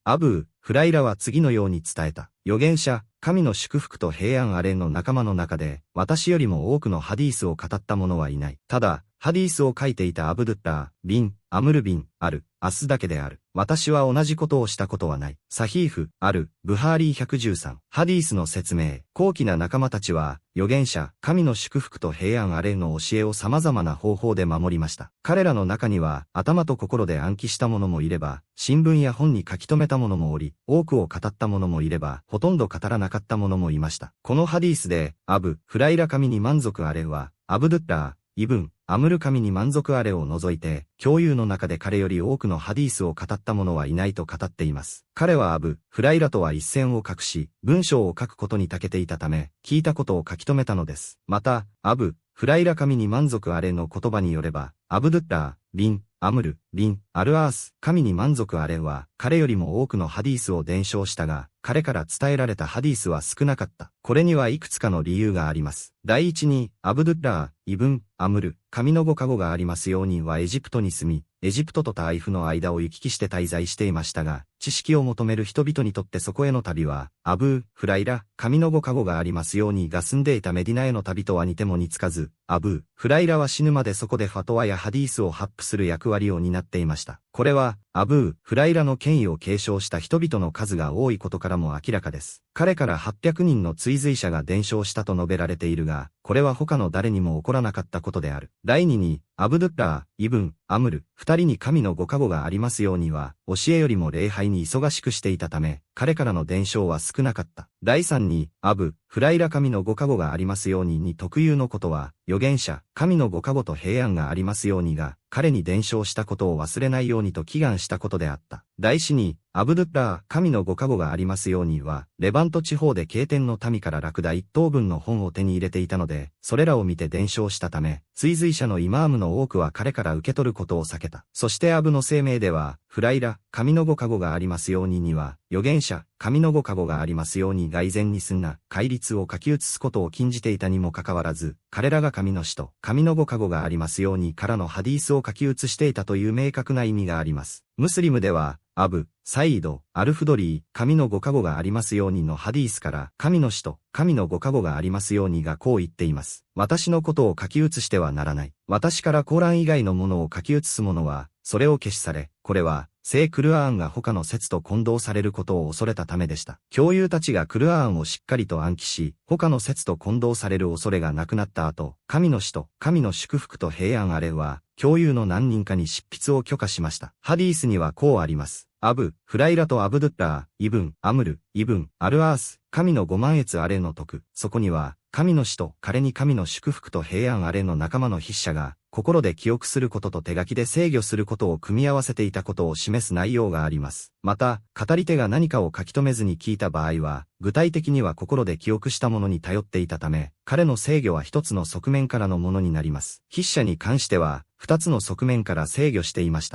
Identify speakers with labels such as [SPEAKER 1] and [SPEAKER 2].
[SPEAKER 1] アブー、フライラは次のように伝えた。預言者、神の祝福と平安あれの仲間の中で、私よりも多くのハディースを語った者はいない。ただ、ハディースを書いていたアブドゥッラー、ビン、アムルビン、アル、アスだけである。私は同じことをしたことはない。サヒーフ、アル、ブハーリー113。ハディースの説明。高貴な仲間たちは、預言者、神の祝福と平安あれの教えを様々な方法で守りました。彼らの中には、頭と心で暗記した者もいれば、新聞や本に書き留めた者もおり、多くを語った者もいれば、ほとんど語らなかった者もいました。このハディースで、アブ、フライラ神に満足あれは、アブドゥッラー、イブン、アムル神に満足あれを除いて、共有の中で彼より多くのハディースを語った者はいないと語っています。彼はアブ、フライラとは一線を画し、文章を書くことに長けていたため、聞いたことを書き留めたのです。また、アブ、フライラ神に満足あれの言葉によれば、アブドゥッラー、ビン、アムル、ビン、アルアース、神に満足あれは、彼よりも多くのハディースを伝承したが、彼から伝えられたハディースは少なかった。これにはいくつかの理由があります。第一に、アブドゥッラー、イブン、アムル、神のご加護がありますようにはエジプトに住み、エジプトとタイフの間を行き来して滞在していましたが、知識を求める人々にとってそこへの旅は、アブー、フライラ、神のご加護がありますようにが住んでいたメディナへの旅とは似ても似つかず、アブー、フライラは死ぬまでそこでファトワやハディースを発布する役割を担っていました。これは、アブー、フライラの権威を継承した人々の数が多いことからも明らかです。彼から800人の追随者が伝承したと述べられているが、これは他の誰にも起こらなかったことである。第二に、アブドゥッラー、イブン、アムル、二人に神のご加護がありますようには、教えよりも礼拝に忙しくしていたため、彼からの伝承は少なかった。第三に、アブ、フライラ神のご加護がありますように特有のことは、預言者、神のご加護と平安がありますようにが、彼に伝承したことを忘れないようにと祈願したことであった。第四に、アブドゥッラー、神のご加護がありますようには、レバント地方で経典の民からラクダ一等分の本を手に入れていたので、それらを見て伝承したため、追随者のイマームの多くは彼から受け取ることを避けた。そしてアブの声明では、フライラ、神のご加護がありますようには、預言者、神のご加護がありますようにが以前にすんな、戒律を書き写すことを禁じていたにもかかわらず、彼らが神の使と、神のご加護がありますようにからのハディースを書き写していたという明確な意味があります。ムスリムでは、アブ、サイード、アルフドリー、神のご加護がありますようにのハディースから、神の使と、神のご加護がありますようにがこう言っています。私のことを書き写してはならない。私からコーラン以外のものを書き写す者は、それを消し去れ。これは、聖クルアーンが他の説と混同されることを恐れたためでした。教友たちがクルアーンをしっかりと暗記し、他の説と混同される恐れがなくなった後、神の使と神の祝福と平安あれは、教友の何人かに執筆を許可しました。ハディースにはこうあります。アブ、フライラとアブドゥッラー、イブン、アムル、イブン、アルアース、神のご満悦あれの徳。そこには、神の使と彼に神の祝福と平安あれの仲間の筆者が、心で記憶することと手書きで制御することを組み合わせていたことを示す内容があります。また、語り手が何かを書き留めずに聞いた場合は、具体的には心で記憶したものに頼っていたため、彼の制御は一つの側面からのものになります。筆者に関しては、二つの側面から制御していました。